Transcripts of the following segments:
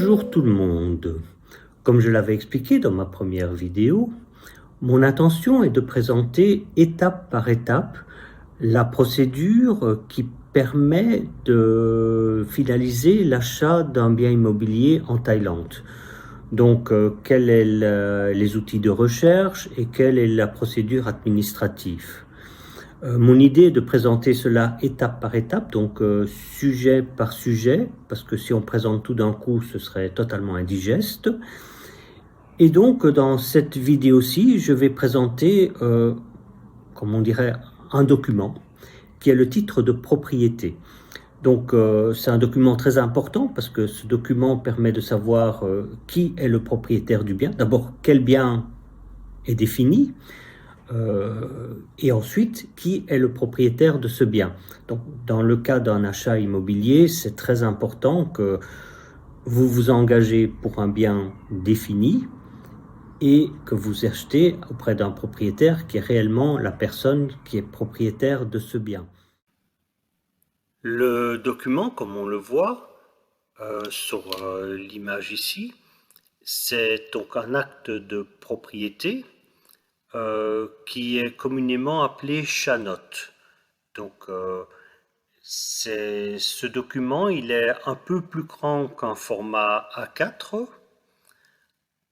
Bonjour tout le monde. Comme je l'avais expliqué dans ma première vidéo, mon intention est de présenter étape par étape la procédure qui permet de finaliser l'achat d'un bien immobilier en Thaïlande. Donc, quels sont les outils de recherche et quelle est la procédure administrative. Mon idée est de présenter cela étape par étape, donc sujet par sujet, parce que si on présente tout d'un coup, ce serait totalement indigeste. Et donc, dans cette vidéo-ci, je vais présenter, comme on dirait, un document qui est le titre de propriété. Donc, c'est un document très important parce que ce document permet de savoir qui est le propriétaire du bien. D'abord, quel bien est défini, et ensuite, qui est le propriétaire de ce bien. Donc, dans le cas d'un achat immobilier, c'est très important que vous vous engagez pour un bien défini et que vous achetez auprès d'un propriétaire qui est réellement la personne qui est propriétaire de ce bien. Le document, comme on le voit sur l'image ici, c'est donc un acte de propriété qui est communément appelé chanotte. Donc, ce document, il est un peu plus grand qu'un format A4.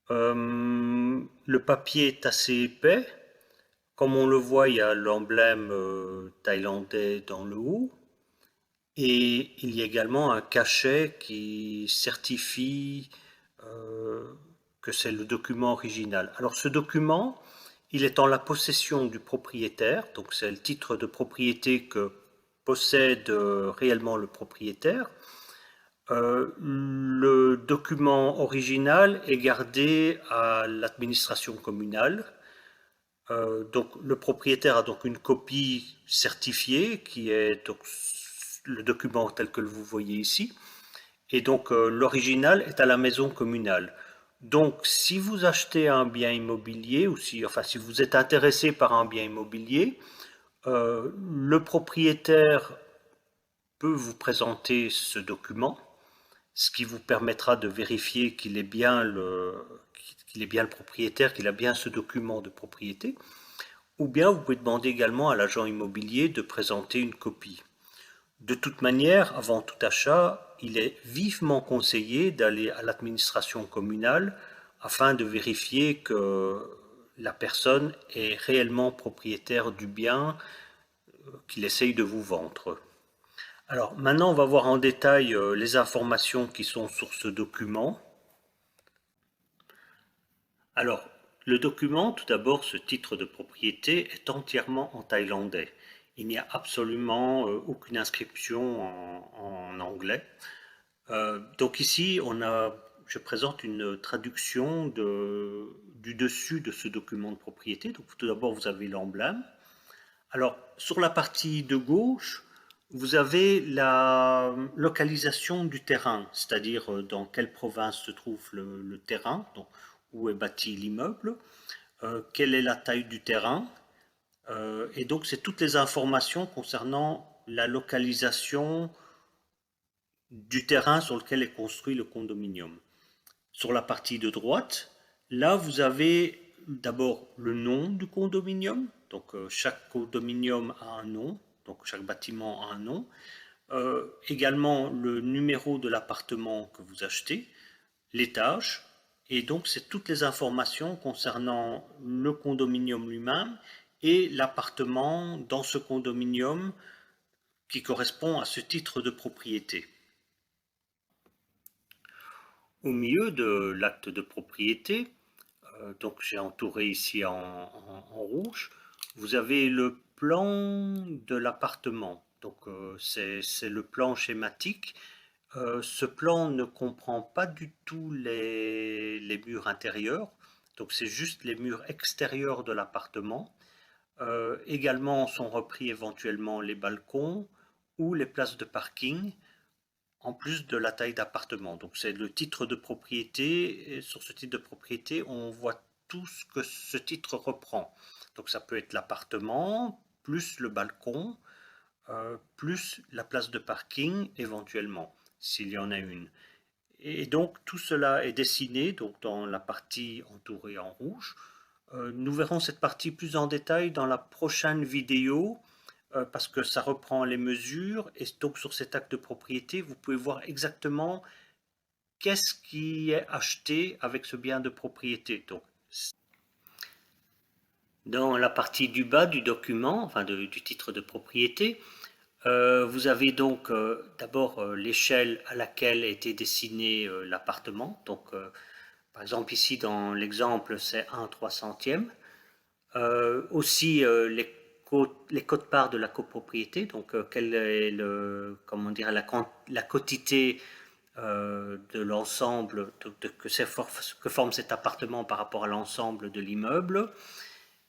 Le papier est assez épais. Comme on le voit, il y a l'emblème thaïlandais dans le haut. Et il y a également un cachet qui certifie que c'est le document original. Alors ce document, il est en la possession du propriétaire, donc c'est le titre de propriété que possède réellement le propriétaire. Le document original est gardé à l'administration communale. Donc le propriétaire a donc une copie certifiée qui est donc le document tel que vous voyez ici. Et donc l'original est à la maison communale. Donc si vous achetez un bien immobilier ou si vous êtes intéressé par un bien immobilier, le propriétaire peut vous présenter ce document, ce qui vous permettra de vérifier qu'il est bien le propriétaire, qu'il a bien ce document de propriété. Ou bien vous pouvez demander également à l'agent immobilier de présenter une copie. De toute manière, avant tout achat, il est vivement conseillé d'aller à l'administration communale afin de vérifier que la personne est réellement propriétaire du bien qu'il essaye de vous vendre. Alors maintenant, on va voir en détail les informations qui sont sur ce document. Alors, le document, tout d'abord, ce titre de propriété est entièrement en thaïlandais. Il n'y a absolument aucune inscription en anglais. Donc ici, je présente une traduction du dessus de ce document de propriété. Donc tout d'abord, vous avez l'emblème. Alors, sur la partie de gauche, vous avez la localisation du terrain, c'est-à-dire dans quelle province se trouve le terrain, donc où est bâti l'immeuble, quelle est la taille du terrain, et donc c'est toutes les informations concernant la localisation du terrain sur lequel est construit le condominium. Sur la partie de droite, là vous avez d'abord le nom du condominium, donc chaque condominium a un nom, donc chaque bâtiment a un nom. Également le numéro de l'appartement que vous achetez, l'étage, et donc c'est toutes les informations concernant le condominium lui-même et l'appartement dans ce condominium qui correspond à ce titre de propriété. Au milieu de l'acte de propriété, donc j'ai entouré ici en rouge, vous avez le plan de l'appartement. Donc c'est le plan schématique. Ce plan ne comprend pas du tout les murs intérieurs, donc c'est juste les murs extérieurs de l'appartement. Également sont repris éventuellement les balcons ou les places de parking, en plus de la taille d'appartement. Donc c'est le titre de propriété, et sur ce titre de propriété, on voit tout ce que ce titre reprend. Donc ça peut être l'appartement, plus le balcon, plus la place de parking éventuellement, s'il y en a une. Et donc tout cela est dessiné donc, dans la partie entourée en rouge. Nous verrons cette partie plus en détail dans la prochaine vidéo parce que ça reprend les mesures et donc sur cet acte de propriété, vous pouvez voir exactement qu'est-ce qui est acheté avec ce bien de propriété. Donc, dans la partie du bas du document, enfin du titre de propriété, vous avez donc d'abord l'échelle à laquelle a été dessiné l'appartement. Donc, par exemple, ici dans l'exemple, c'est 1/300. Aussi les quotes-parts de la copropriété, donc quelle est comment dire, la quotité de l'ensemble que forme cet appartement par rapport à l'ensemble de l'immeuble,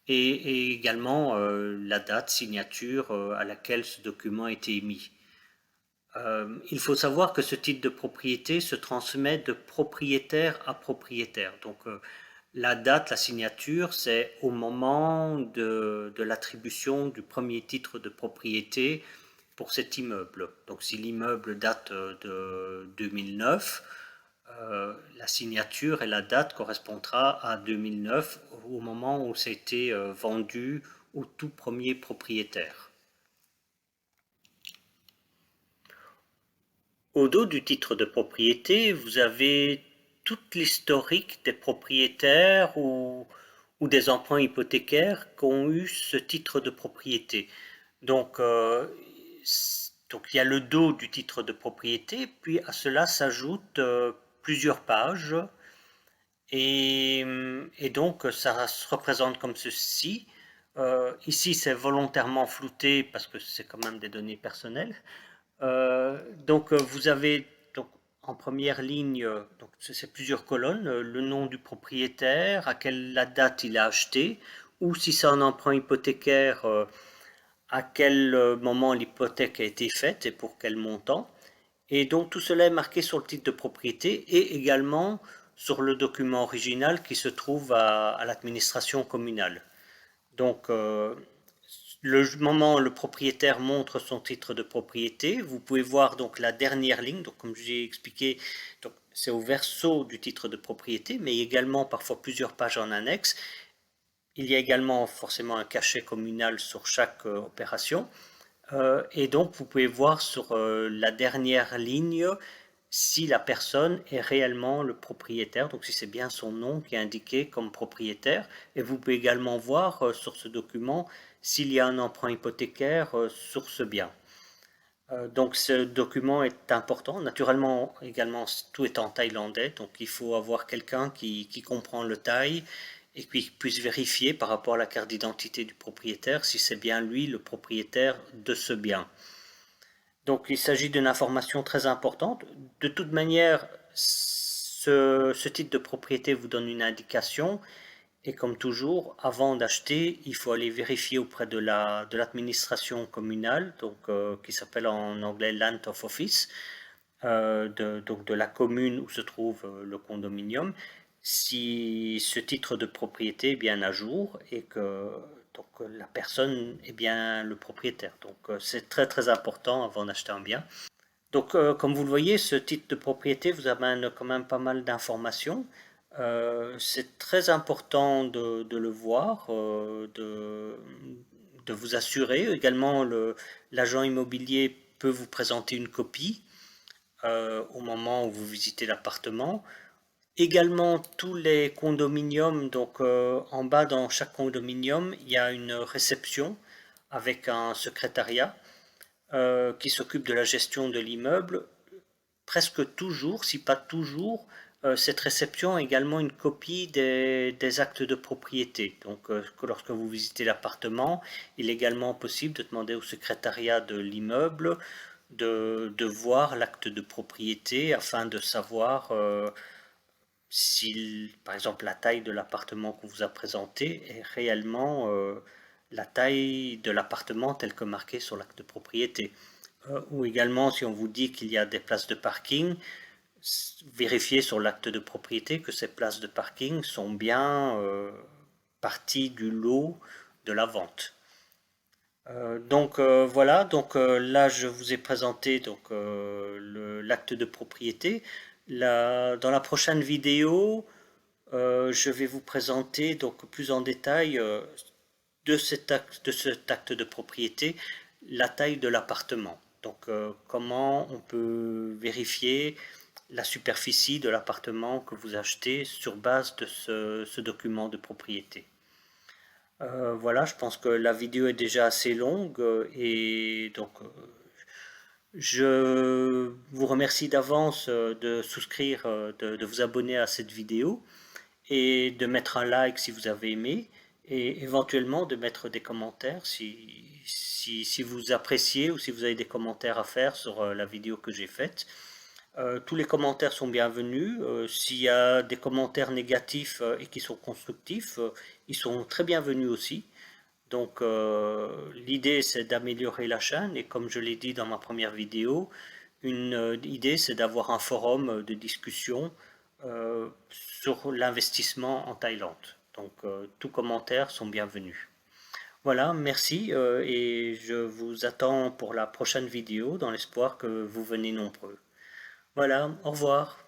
et également la date, signature à laquelle ce document a été émis. Il faut savoir que ce titre de propriété se transmet de propriétaire à propriétaire. Donc la date, la signature, c'est au moment de l'attribution du premier titre de propriété pour cet immeuble. Donc si l'immeuble date de 2009, la signature et la date correspondra à 2009 au moment où c'était vendu au tout premier propriétaire. Au dos du titre de propriété, vous avez toute l'historique des propriétaires ou des emprunts hypothécaires qui ont eu ce titre de propriété. Donc il y a le dos du titre de propriété, puis à cela s'ajoutent plusieurs pages, et donc ça se représente comme ceci. Ici c'est volontairement flouté parce que c'est quand même des données personnelles. Donc vous avez donc, en première ligne, donc c'est plusieurs colonnes, le nom du propriétaire, la date il a acheté, ou si c'est un emprunt hypothécaire, à quel moment l'hypothèque a été faite et pour quel montant. Et donc tout cela est marqué sur le titre de propriété et également sur le document original qui se trouve à l'administration communale. Donc le moment où le propriétaire montre son titre de propriété, vous pouvez voir donc la dernière ligne, donc comme j'ai expliqué, c'est au verso du titre de propriété, mais également parfois plusieurs pages en annexe. Il y a également forcément un cachet communal sur chaque opération. Et donc vous pouvez voir sur la dernière ligne si la personne est réellement le propriétaire, donc si c'est bien son nom qui est indiqué comme propriétaire. Et vous pouvez également voir sur ce document s'il y a un emprunt hypothécaire sur ce bien. Donc ce document est important. Naturellement, également, tout est en thaïlandais, donc il faut avoir quelqu'un qui comprend le thaï et qui puisse vérifier par rapport à la carte d'identité du propriétaire si c'est bien lui le propriétaire de ce bien. Donc il s'agit d'une information très importante. De toute manière, ce titre de propriété vous donne une indication. Et comme toujours, avant d'acheter, il faut aller vérifier auprès de l'administration communale, donc, qui s'appelle en anglais Land of Office, donc de la commune où se trouve le condominium, si ce titre de propriété est bien à jour et que donc, la personne est bien le propriétaire. Donc c'est très très important avant d'acheter un bien. Donc, comme vous le voyez, ce titre de propriété vous amène quand même pas mal d'informations. C'est très important de le voir, de vous assurer. Également, l'agent immobilier peut vous présenter une copie au moment où vous visitez l'appartement. Également, tous les condominiums, donc en bas dans chaque condominium, il y a une réception avec un secrétariat qui s'occupe de la gestion de l'immeuble. Presque toujours, si pas toujours, cette réception a également une copie des actes de propriété. Donc, lorsque vous visitez l'appartement, il est également possible de demander au secrétariat de l'immeuble de voir l'acte de propriété afin de savoir si, par exemple, la taille de l'appartement qu'on vous a présenté est réellement la taille de l'appartement tel que marqué sur l'acte de propriété. Ou également, si on vous dit qu'il y a des places de parking, vérifiez sur l'acte de propriété que ces places de parking sont bien partie du lot de la vente. Donc voilà, donc là je vous ai présenté donc l'acte de propriété. Dans la prochaine vidéo, je vais vous présenter donc plus en détail de cet acte de propriété, la taille de l'appartement. Donc comment on peut vérifier la superficie de l'appartement que vous achetez sur base de ce document de propriété. Voilà, je pense que la vidéo est déjà assez longue et donc je vous remercie d'avance de souscrire, de vous abonner à cette vidéo et de mettre un like si vous avez aimé et éventuellement de mettre des commentaires si vous appréciez ou si vous avez des commentaires à faire sur la vidéo que j'ai faite. Tous les commentaires sont bienvenus. S'il y a des commentaires négatifs et qui sont constructifs, ils sont très bienvenus aussi. Donc l'idée c'est d'améliorer la chaîne et comme je l'ai dit dans ma première vidéo, une idée c'est d'avoir un forum de discussion sur l'investissement en Thaïlande. Donc tous commentaires sont bienvenus. Voilà, merci et je vous attends pour la prochaine vidéo dans l'espoir que vous venez nombreux. Voilà, au revoir.